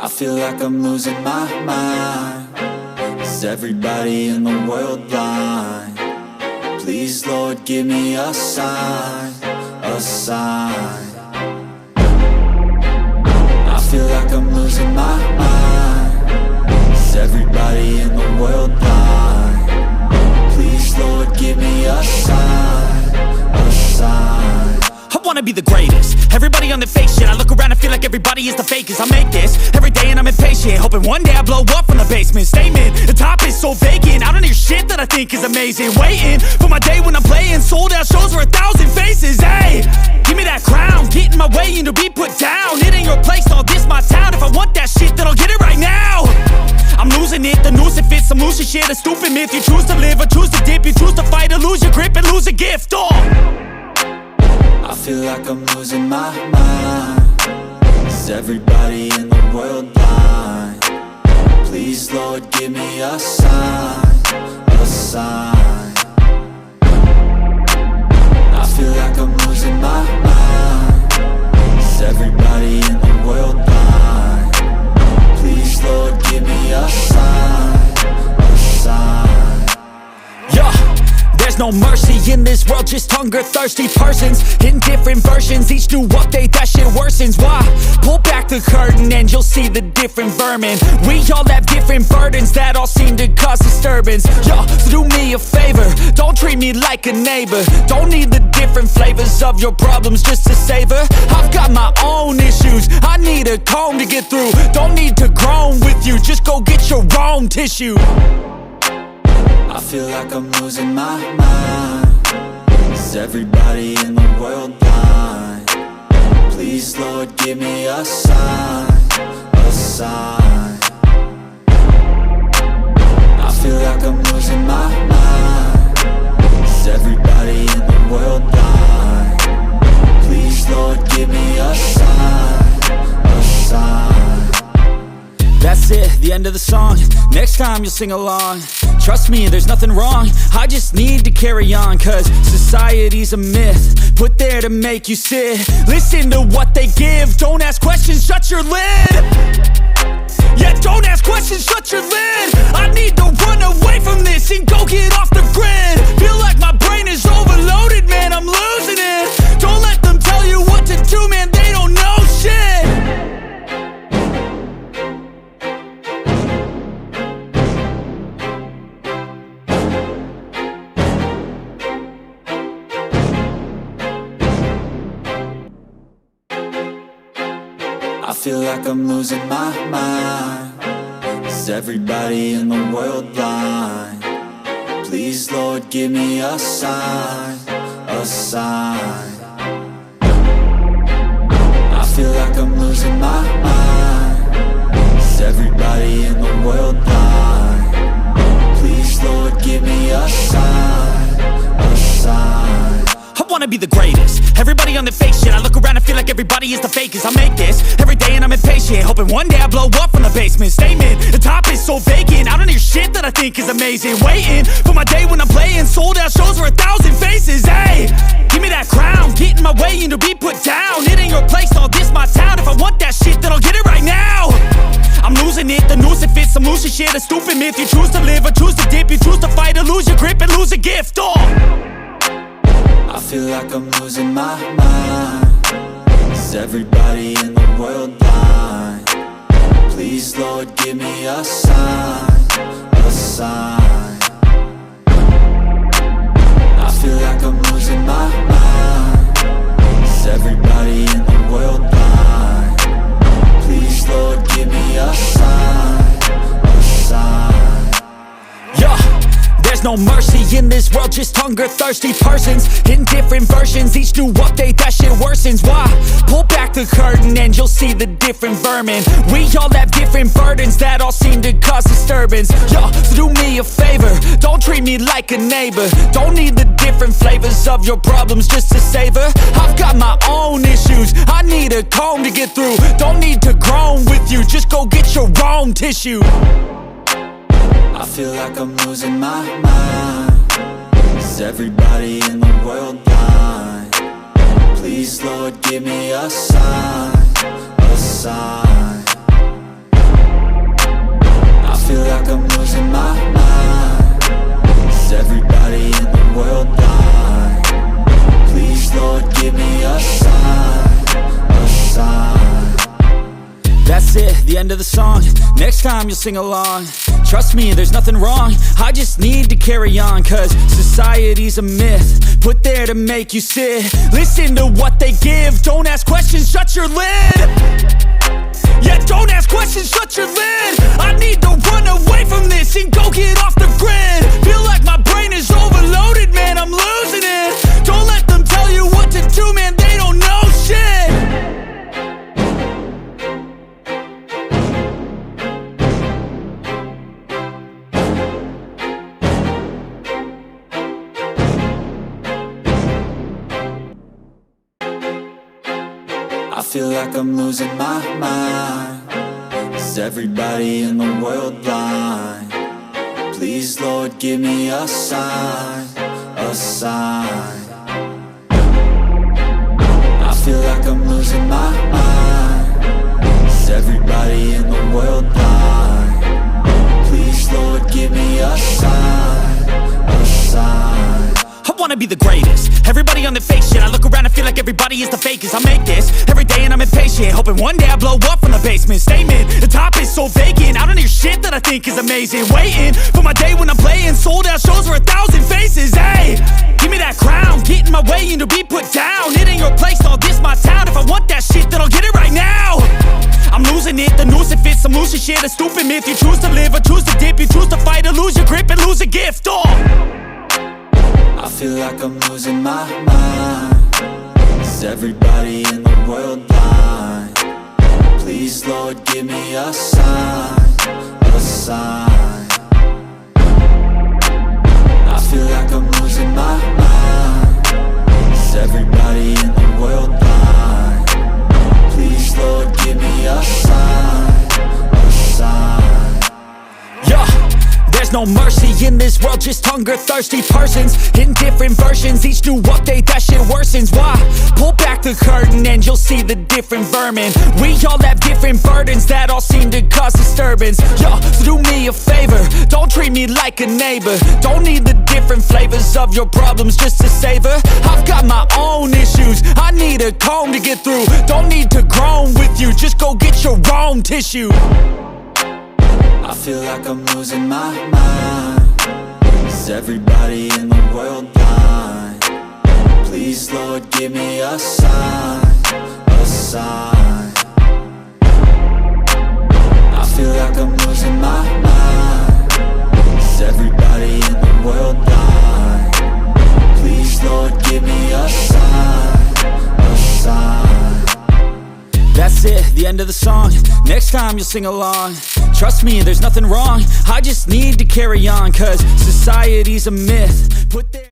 I feel like I'm losing my mind. Is everybody in the world blind? Please, Lord, give me a sign, a sign. I feel like I'm losing my mind. Is everybody in the world blind? Please, Lord, give me a sign, a sign. I wanna be the greatest. Everybody on the fake shit. I look around and feel like everybody is the fakest. I make this every day and I'm impatient, hoping one day I blow up from the basement. Statement, the top is so vacant. I don't hear shit that I think is amazing. Waiting for my day when I'm playing sold out shows for 1,000 faces. Hey, give me that crown, get in my way and to be put down. It ain't your place, all this my town. If I want that shit, then I'll get it right now. I'm losing it, the noose it fits. I'm losing shit, a stupid myth. You choose to live or choose to dip. You choose to fight or lose your grip and lose a gift. I feel like I'm losing my mind. Is everybody in the world blind? Please, Lord, give me a sign, a sign. I feel like I'm losing my mind. Is everybody in the world blind? Please, Lord, give me a sign, a sign. Yeah. There's no mercy in this world, just hunger-thirsty persons in different versions. Each new update, that shit worsens. Why? Pull back the curtain and you'll see the different vermin. We all have different burdens that all seem to cause disturbance. Yo, so do me a favor, don't treat me like a neighbor. Don't need the different flavors of your problems just to savor. I've got my own issues, I need a comb to get through. Don't need to groan with you, just go get your own tissue. I feel like I'm losing my mind. Is everybody in the world blind? Please, Lord, give me a sign, a sign. I feel like I'm losing my mind. Is everybody in the world blind? Please, Lord, give me a sign, a sign. That's it, the end of the song. Next time you'll sing along. Trust me, there's nothing wrong. I just need to carry on, cause society's a myth put there to make you sit. Listen to what they give. Don't ask questions, shut your lid. Yeah, don't ask questions, shut your lid. I need to run away from this and go get off the grid. Feel like my brain is overloaded, man, I'm losing it. Don't let them tell you what to do, man, they don't know shit. I feel like I'm losing my mind. Is everybody in the world blind? Please, Lord, give me a sign, a sign. I feel like I'm losing my mind. Is everybody in the world blind? Please, Lord, give me a sign, a sign. I wanna be the greatest. Everybody on the fake shit. I look around and feel like everybody is the fakest. I make this every day and I'm impatient, hoping one day I blow up from the basement. Statement, the top is so vacant. I don't hear shit that I think is amazing. Waiting for my day when I'm playing sold out shows for 1,000 faces. Hey, give me that crown, get in my way and to be put down. It ain't your place, all this my town. If I want that shit, then I'll get it right now. I'm losing it, the noose it fits. I'm losing shit, a stupid myth. You choose to live or choose to dip. You choose to fight or lose your grip and lose a gift. I feel like I'm losing my mind. Is everybody in the world blind? Please, Lord, give me a sign, a sign. I feel like I'm losing my mind. Is everybody in the world blind? Please, Lord, give me a sign, a sign. Yeah. There's no mercy in this world, just hunger-thirsty persons in different versions. Each new update, that shit worsens. Why? Pull back the curtain and you'll see the different vermin. We all have different burdens that all seem to cause disturbance. Yo, so do me a favor, don't treat me like a neighbor. Don't need the different flavors of your problems just to savor. I've got my own issues, I need a comb to get through. Don't need to groan with you, just go get your own tissue. I feel like I'm losing my mind. Is everybody in the world blind? Please, Lord, give me a sign, a sign. That's it, the end of the song. Next time you'll sing along. Trust me, there's nothing wrong. I just need to carry on, cause society's a myth, put there to make you sit. Listen to what they give. Don't ask questions, shut your lid. Yeah, don't ask questions, shut your lid. I need to run away from this and go get off the grid. Feel like my brain is overloaded, man, I'm losing it. Don't let them tell you what to do, man, they don't know shit. I feel like I'm losing my mind. Is everybody in the world blind? Please, Lord, give me a sign, a sign. I feel like I'm losing my mind. Is everybody in the world blind? Please, Lord, give me a sign, a sign. I wanna be the greatest. Everybody on the fake shit. I look around and feel like everybody is the fakest. I make this every day and I'm impatient, hoping one day I blow up from the basement. Statement, the top is so vacant. I don't hear shit that I think is amazing. Waiting for my day when I'm playing sold out shows for 1,000 faces. Hey, give me that crown, get in my way and to be put down. It ain't your place, all this my town. If I want that shit, then I'll get it right now. I'm losing it, the noose it fits. I'm losing shit, a stupid myth. You choose to live or choose to dip. You choose to fight or lose your grip and lose a gift. I feel like I'm losing my mind. Is everybody in the world blind? Please, Lord, give me a sign, a sign. I feel like I'm losing my mind. Is everybody in the world blind? Please, Lord, give me a sign, a sign. Yeah. There's no mercy in this world, just hunger-thirsty persons in different versions. Each new update, that shit worsens. Why? Pull back the curtain and you'll see the different vermin. We all have different burdens that all seem to cause disturbance. Yo, so do me a favor, don't treat me like a neighbor. Don't need the different flavors of your problems just to savor. I've got my own issues, I need a comb to get through. Don't need to groan with you, just go get your own tissue. I feel like I'm losing my mind. Is everybody in the world blind? Please, Lord, give me a sign, a sign. I feel like I'm losing my mind. Is everybody in the world blind? Please, Lord, give me a sign, a sign. That's it, the end of the song. Next time you'll sing along. Trust me, there's nothing wrong. I just need to carry on, cause society's a myth, put there